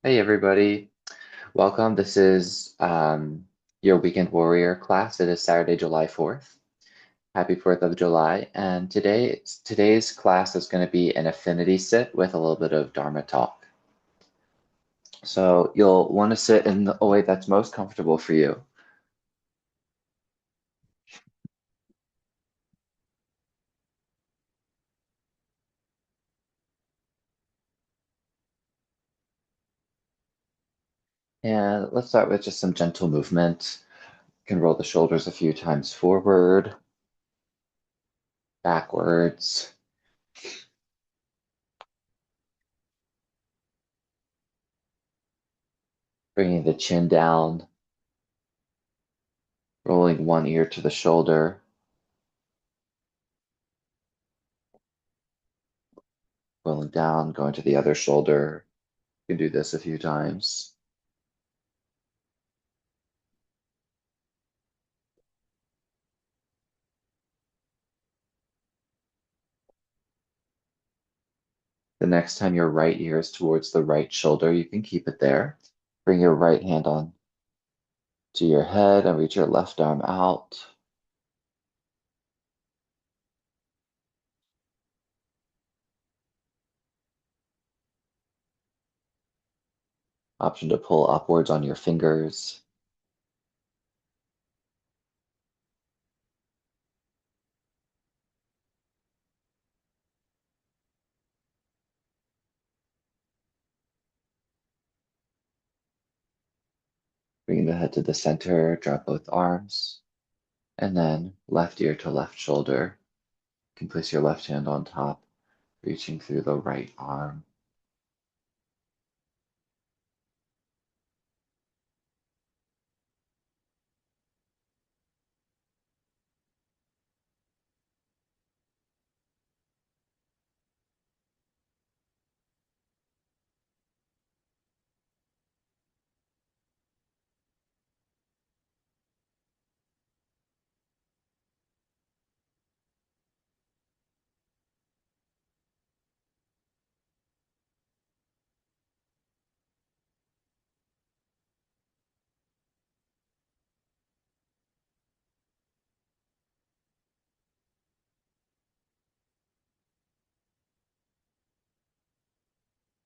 Hey everybody, welcome. This is your Weekend Warrior class. It is Saturday, July 4th. Happy 4th of July. And today's class is going to be an affinity sit with a little bit of Dharma talk. So you'll want to sit in a way that's most comfortable for you. And let's start with just some gentle movement. You can roll the shoulders a few times forward, backwards, bringing the chin down, rolling one ear to the shoulder, rolling down, going to the other shoulder. You can do this a few times. The next time your right ear is towards the right shoulder, you can keep it there. Bring your right hand on to your head and reach your left arm out. Option to pull upwards on your fingers. Bringing the head to the center, drop both arms. And then left ear to left shoulder. You can place your left hand on top, reaching through the right arm.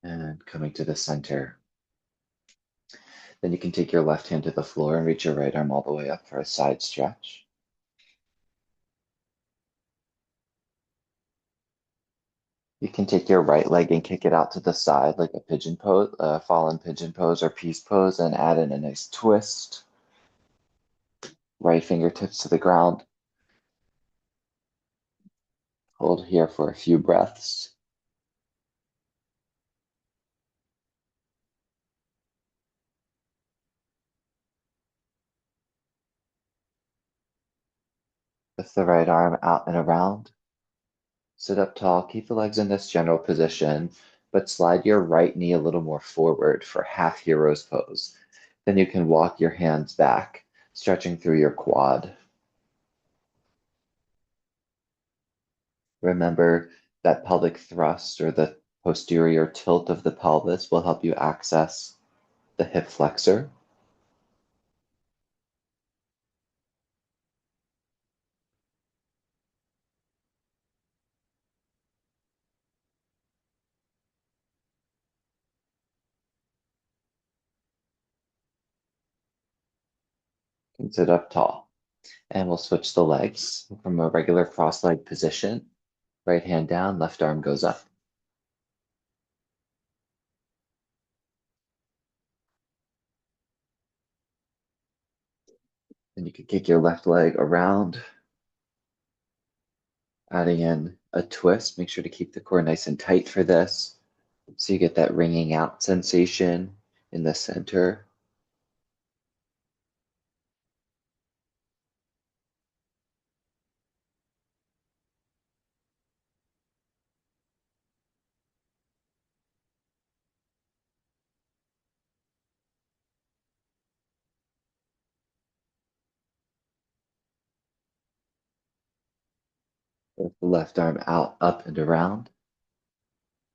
And coming to the center. Then you can take your left hand to the floor and reach your right arm all the way up for a side stretch. You can take your right leg and kick it out to the side like a pigeon pose, fallen pigeon pose or peace pose, and add in a nice twist. Right fingertips to the ground. Hold here for a few breaths. Lift the right arm out and around. Sit up tall. Keep the legs in this general position, but slide your right knee a little more forward for half hero's pose. Then you can walk your hands back, stretching through your quad. Remember that pelvic thrust or the posterior tilt of the pelvis will help you access the hip flexor. And sit up tall. And we'll switch the legs from a regular cross-leg position. Right hand down, left arm goes up. Then you can kick your left leg around, adding in a twist. Make sure to keep the core nice and tight for this. So you get that ringing out sensation in the center. With the left arm out, up, and around.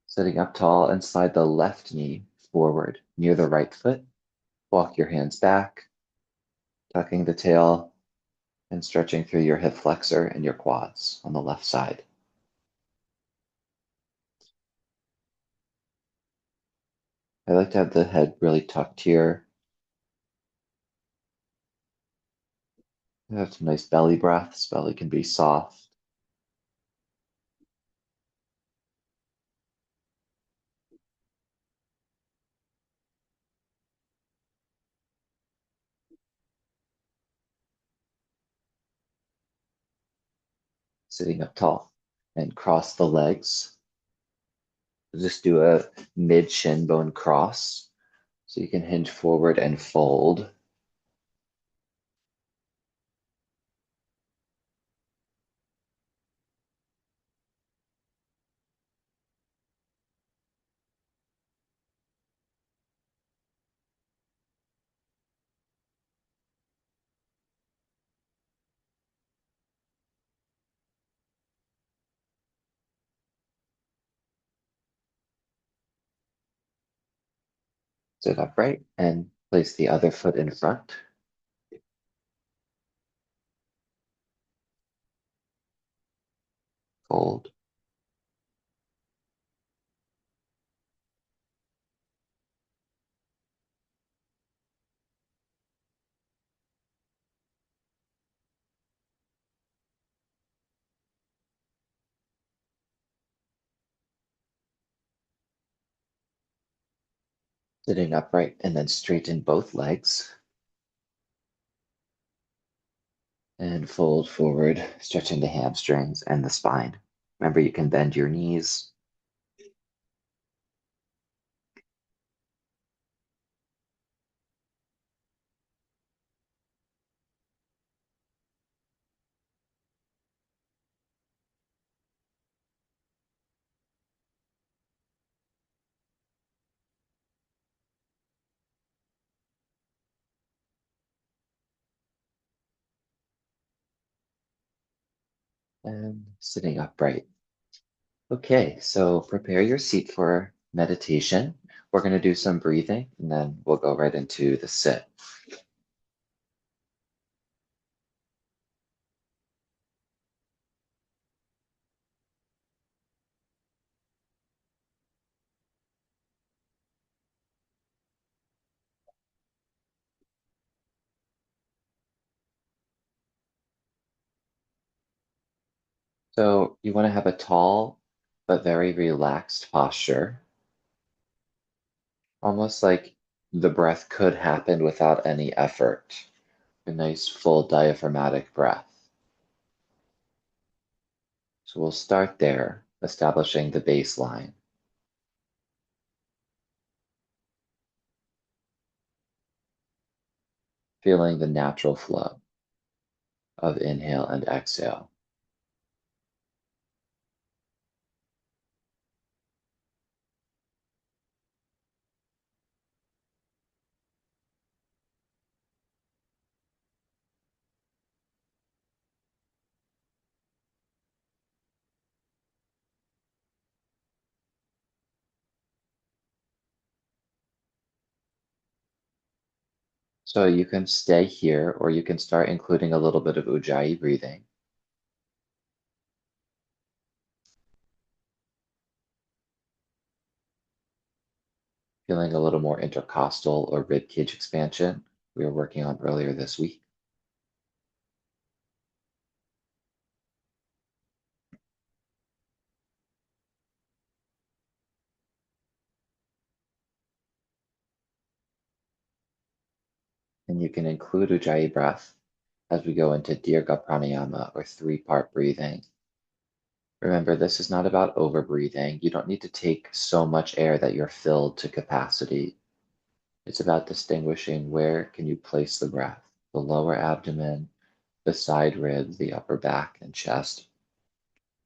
Sitting up tall and slide the left knee forward near the right foot. Walk your hands back, tucking the tail and stretching through your hip flexor and your quads on the left side. I like to have the head really tucked here. Have some nice belly breaths. Belly can be soft. Sitting up tall and cross the legs. Just do a mid shin bone cross so you can hinge forward and fold. Sit upright and place the other foot in front. Fold. Sitting upright and then straighten both legs and fold forward, stretching the hamstrings and the spine. Remember, you can bend your knees. And sitting upright. Okay, so prepare your seat for meditation. We're going to do some breathing and then we'll go right into the sit. So you want to have a tall but very relaxed posture, almost like the breath could happen without any effort. A nice full diaphragmatic breath. So we'll start there, establishing the baseline, feeling the natural flow of inhale and exhale. So you can stay here or you can start including a little bit of Ujjayi breathing, feeling a little more intercostal or rib cage expansion we were working on earlier this week. And you can include Ujjayi breath as we go into Dirga Pranayama or three-part breathing. Remember, this is not about over-breathing. You don't need to take so much air that you're filled to capacity. It's about distinguishing where can you place the breath, the lower abdomen, the side ribs, the upper back and chest,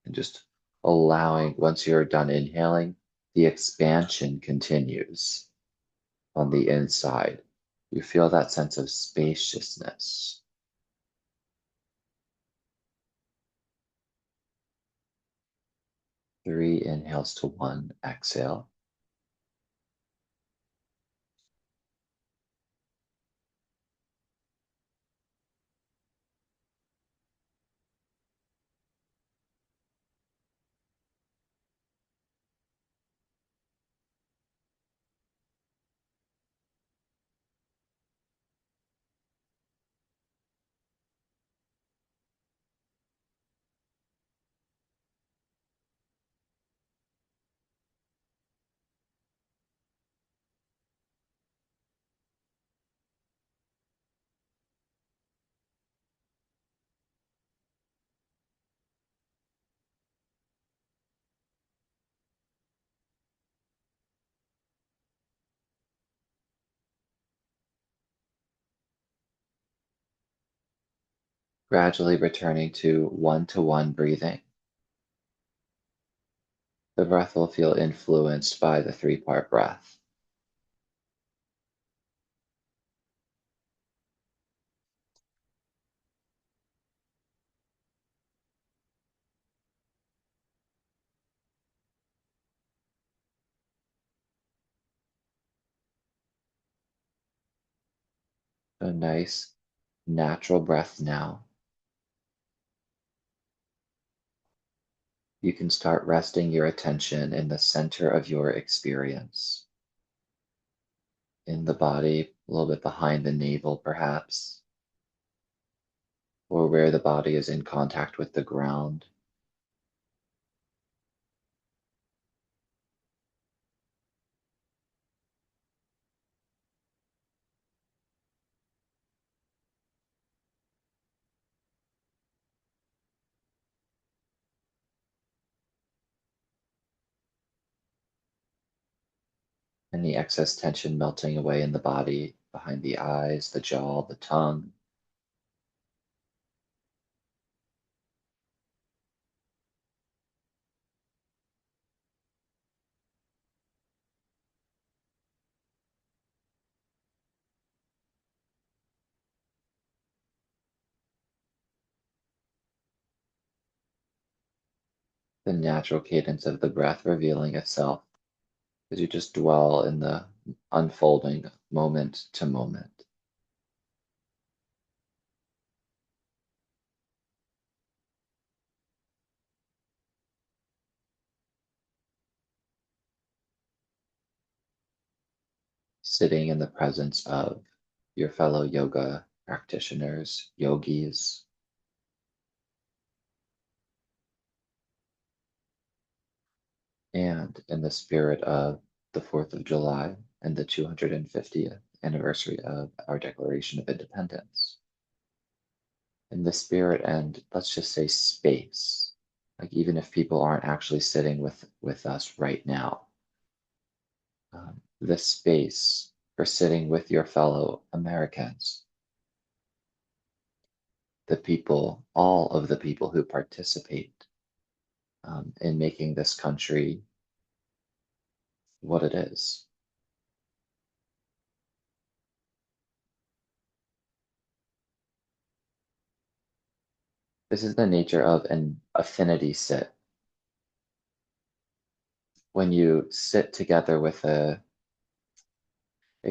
and just allowing, once you're done inhaling, the expansion continues on the inside. You feel that sense of spaciousness. 3 inhales to 1 exhale. Gradually returning to one breathing. The breath will feel influenced by the three-part breath. A nice, natural breath now. You can start resting your attention in the center of your experience, in the body, a little bit behind the navel, perhaps, or where the body is in contact with the ground. Any excess tension melting away in the body, behind the eyes, the jaw, the tongue. The natural cadence of the breath revealing itself as you just dwell in the unfolding moment to moment. Sitting in the presence of your fellow yoga practitioners, yogis, and in the spirit of the 4th of July and the 250th anniversary of our Declaration of Independence. In the spirit and let's just say space, like even if people aren't actually sitting with us right now, the space for sitting with your fellow Americans, the people, all of the people who participate in making this country what it is. This is the nature of an affinity sit. When you sit together with it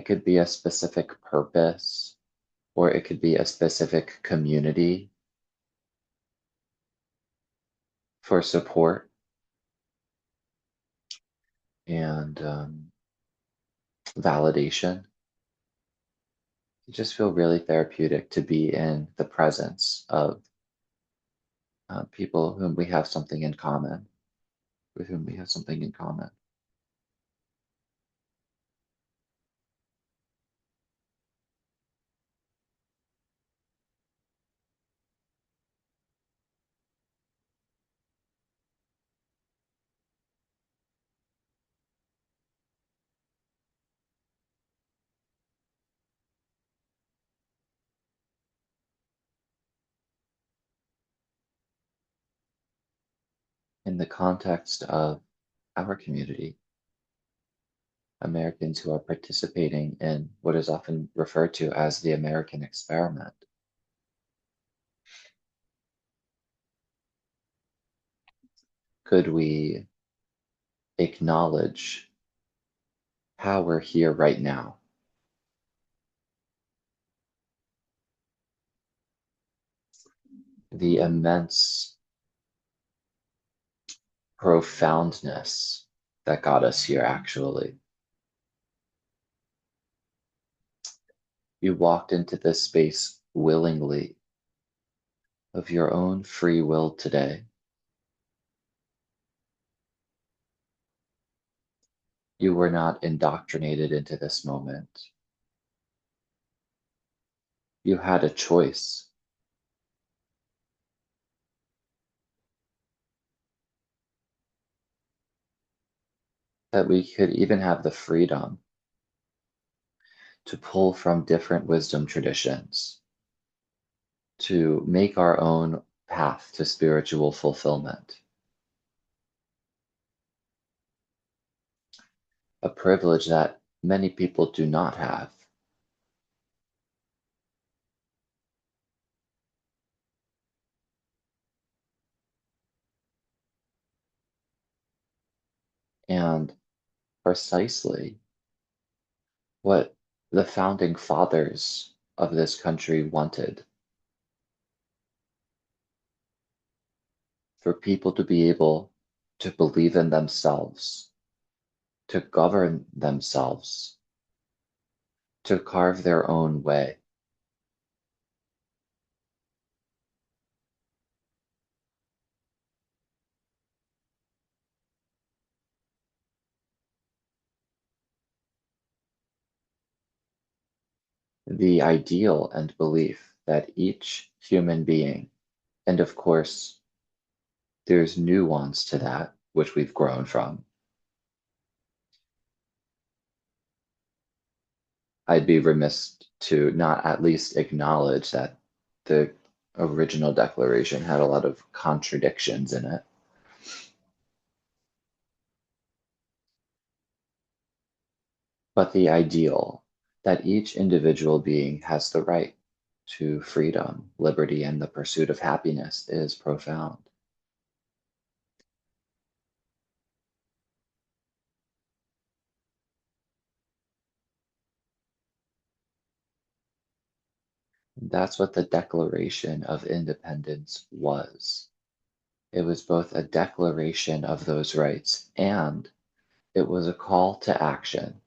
could be a specific purpose or it could be a specific community for support and validation. You just feel really therapeutic to be in the presence of people whom we have something in common, with whom we have something in common. In the context of our community, Americans who are participating in what is often referred to as the American experiment, could we acknowledge how we're here right now? The immense profoundness that got us here, actually. You walked into this space willingly, of your own free will today. You were not indoctrinated into this moment. You had a choice. That we could even have the freedom to pull from different wisdom traditions to make our own path to spiritual fulfillment, a privilege that many people do not have. And precisely what the founding fathers of this country wanted, for people to be able to believe in themselves, to govern themselves, to carve their own way. The ideal and belief that each human being, and of course, there's nuance to that, which we've grown from. I'd be remiss to not at least acknowledge that the original Declaration had a lot of contradictions in it. But the ideal that each individual being has the right to freedom, liberty, and the pursuit of happiness is profound. That's what the Declaration of Independence was. It was both a declaration of those rights and it was a call to action.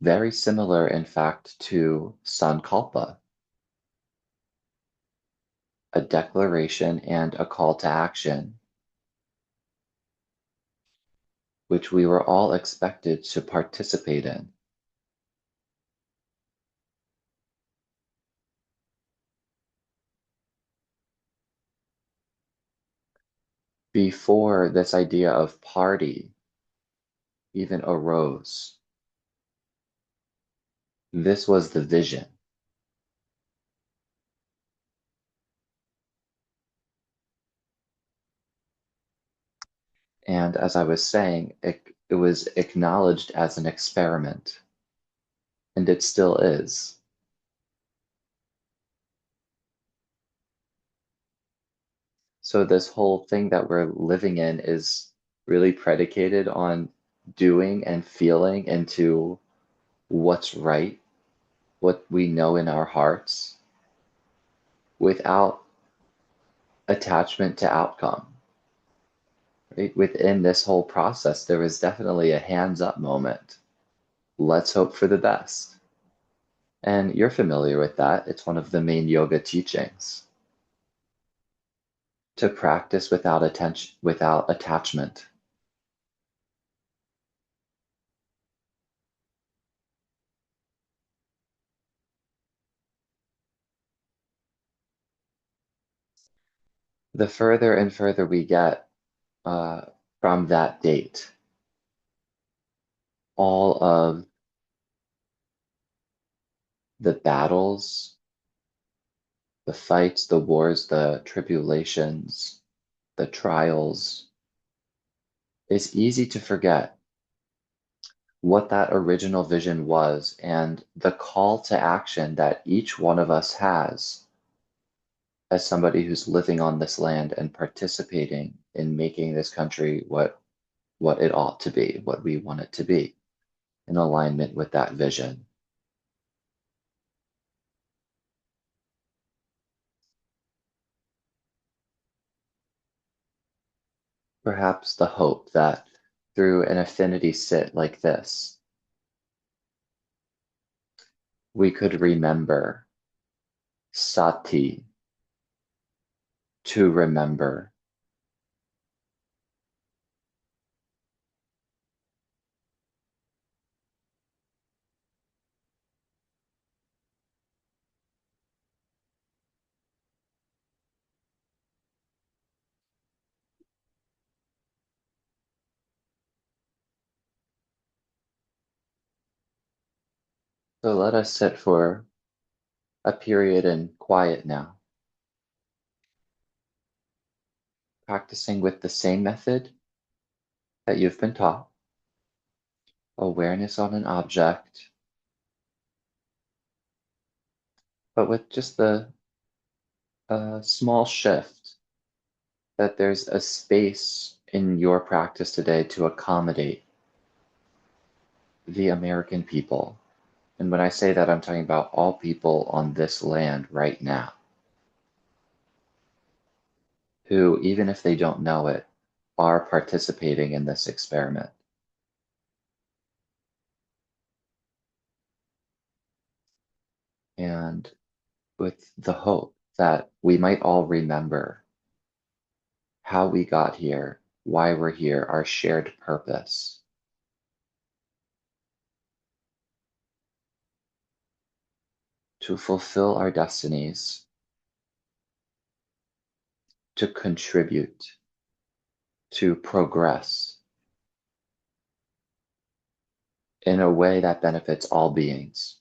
Very similar, in fact, to Sankalpa, a declaration and a call to action, which we were all expected to participate in. Before this idea of party even arose, this was the vision. And as I was saying, it was acknowledged as an experiment, and it still is. So this whole thing that we're living in is really predicated on doing and feeling into what's right, what we know in our hearts, without attachment to outcome. Right? Within this whole process, there is definitely a hands up moment. Let's hope for the best. And you're familiar with that. It's one of the main yoga teachings. To practice without attention, without attachment. The further and further we get uh, from that date, all of the battles, the fights, the wars, the tribulations, the trials, it's easy to forget what that original vision was and the call to action that each one of us has as somebody who's living on this land and participating in making this country what it ought to be, what we want it to be, in alignment with that vision. Perhaps the hope that through an affinity sit like this, we could remember sati, to remember. So let us sit for a period in quiet now, practicing with the same method that you've been taught, awareness on an object, but with just the small shift that there's a space in your practice today to accommodate the American people. And when I say that, I'm talking about all people on this land right now, who, even if they don't know it, are participating in this experiment. And with the hope that we might all remember how we got here, why we're here, our shared purpose to fulfill our destinies, to contribute, to progress in a way that benefits all beings.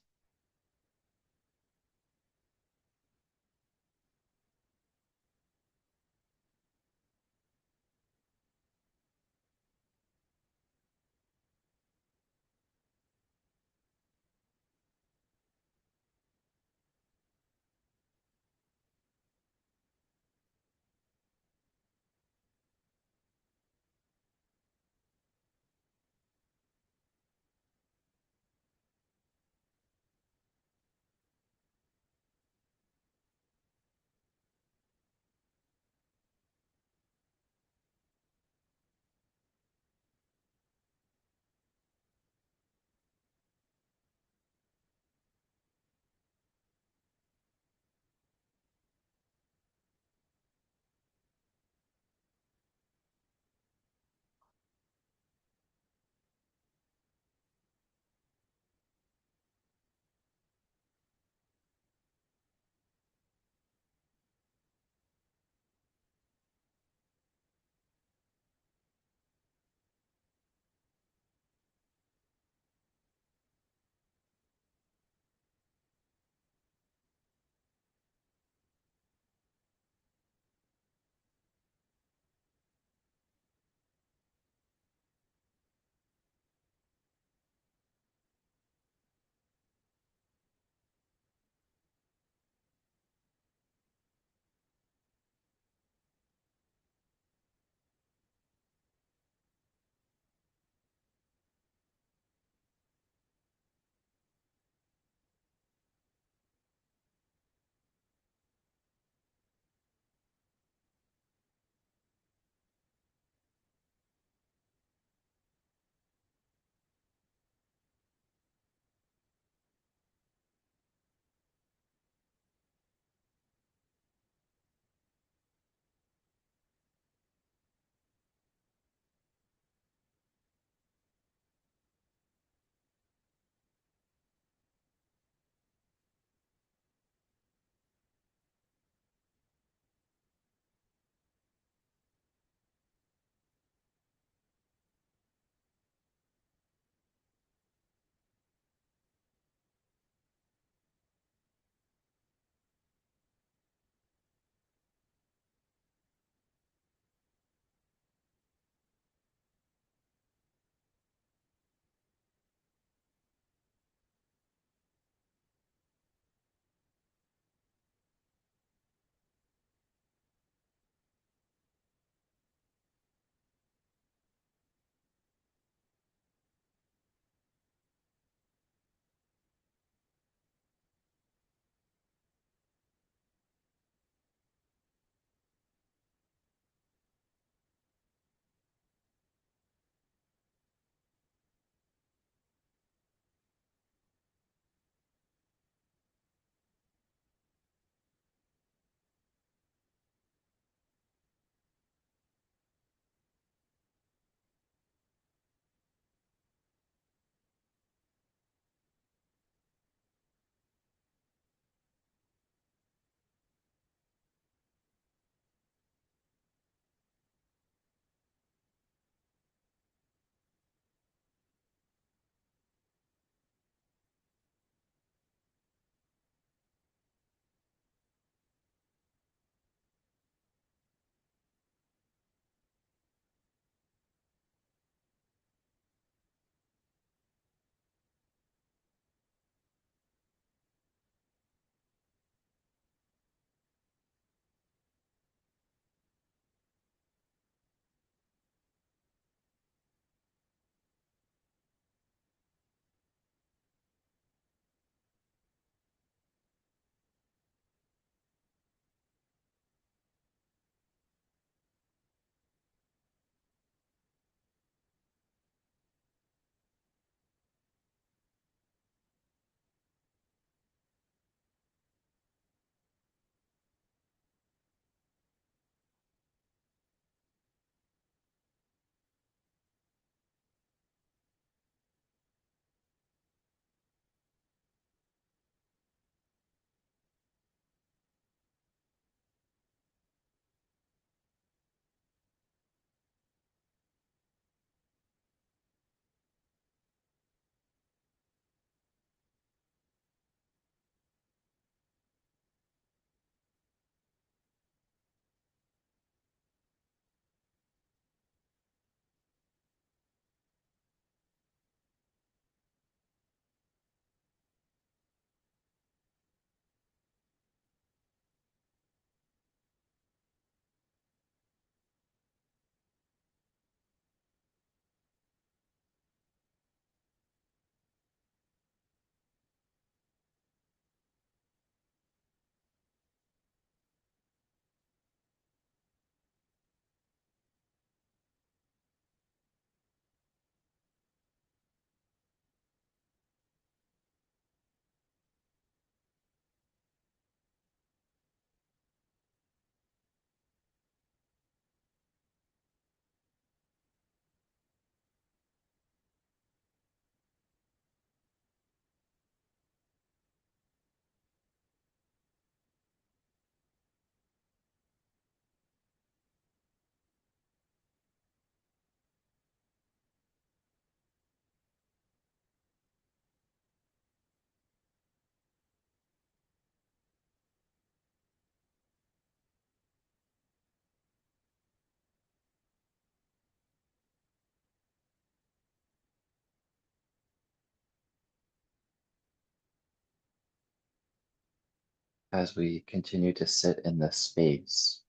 as we continue to sit in the space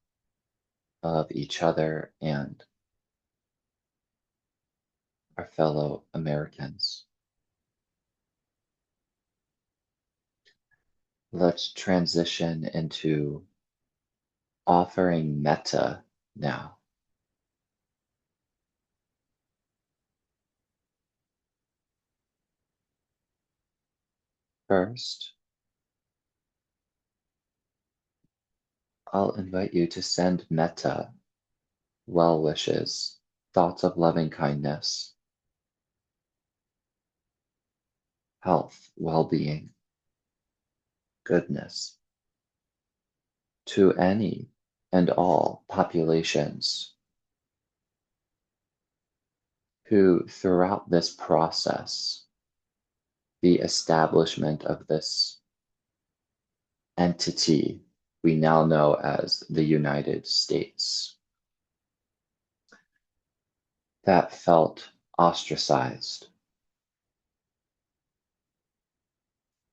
of each other and our fellow Americans. Let's transition into offering metta now. First, I'll invite you to send metta, well wishes, thoughts of loving kindness, health, well being, goodness to any and all populations who, throughout this process, the establishment of this entity we now know as the United States, that felt ostracized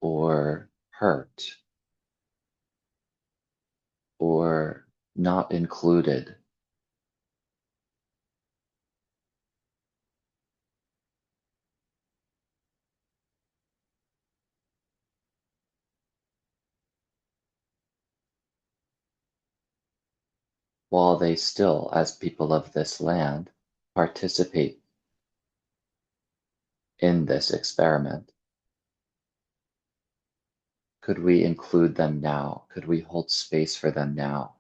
or hurt or not included. While they still, as people of this land, participate in this experiment. Could we include them now? Could we hold space for them now?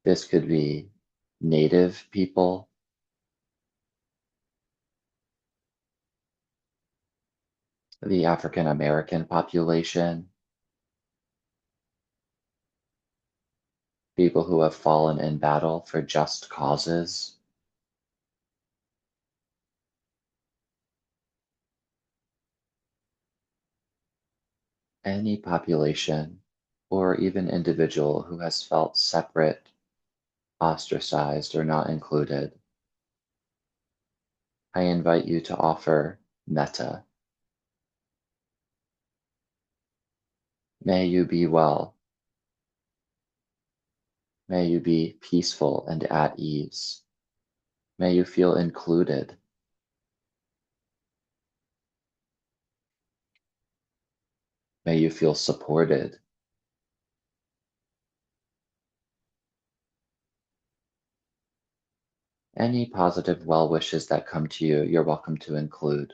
This could be Native people, the African American population, people who have fallen in battle for just causes, any population or even individual who has felt separate, ostracized, or not included. I invite you to offer metta. May you be well. May you be peaceful and at ease. May you feel included. May you feel supported. Any positive well wishes that come to you, you're welcome to include.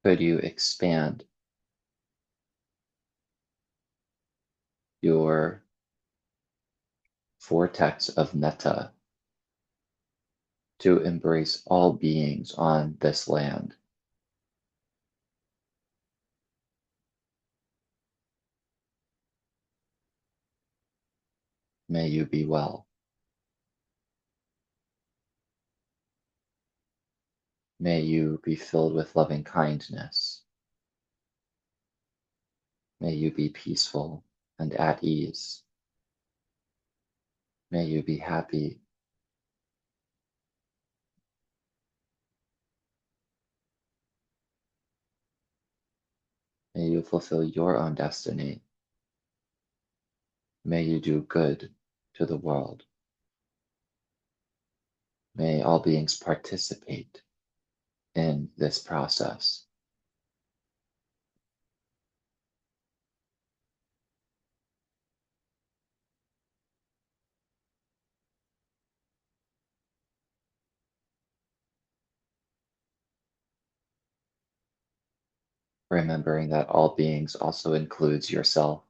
Could you expand your vortex of metta to embrace all beings on this land? May you be well. May you be filled with loving kindness. May you be peaceful and at ease. May you be happy. May you fulfill your own destiny. May you do good to the world. May all beings participate in this process. Remembering that all beings also includes yourself.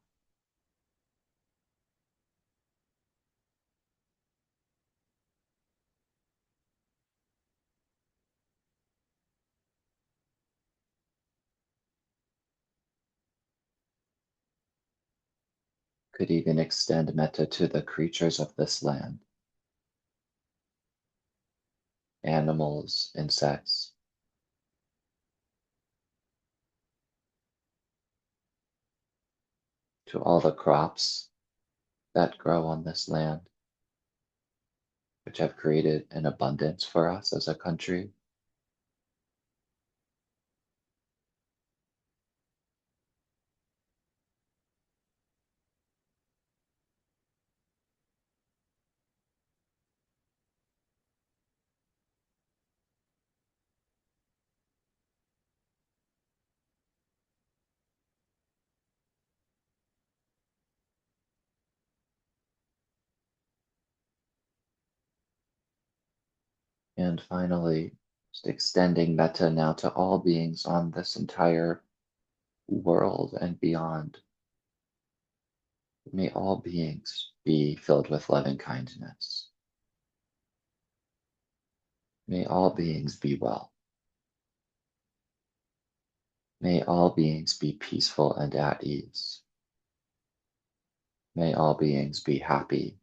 Could even extend metta to the creatures of this land, animals, insects, to all the crops that grow on this land, which have created an abundance for us as a country. And finally, just extending metta now to all beings on this entire world and beyond. May all beings be filled with loving kindness. May all beings be well. May all beings be peaceful and at ease. May all beings be happy.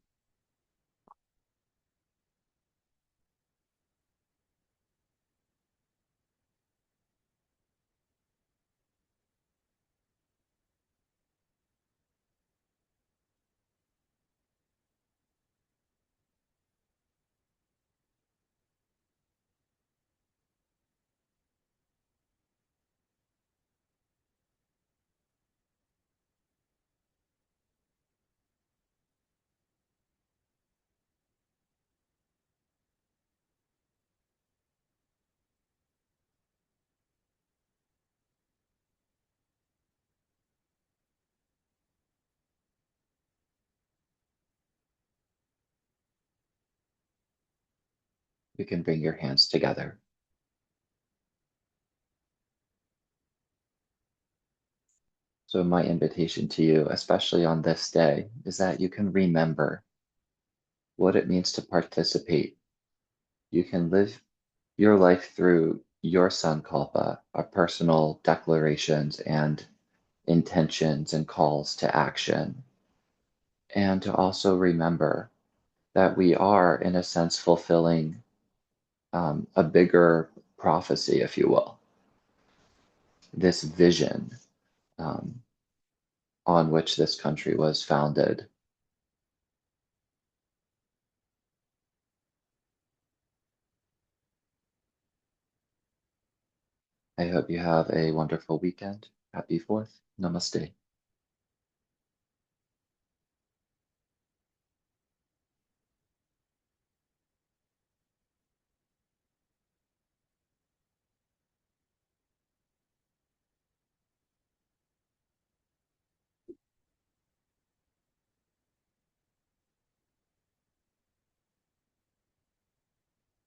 You can bring your hands together. So, my invitation to you, especially on this day, is that you can remember what it means to participate. You can live your life through your sankalpa, our personal declarations and intentions and calls to action. And to also remember that we are, in a sense, fulfilling a bigger prophecy, if you will, this vision um, on which this country was founded. I hope you have a wonderful weekend. Happy 4th. Namaste.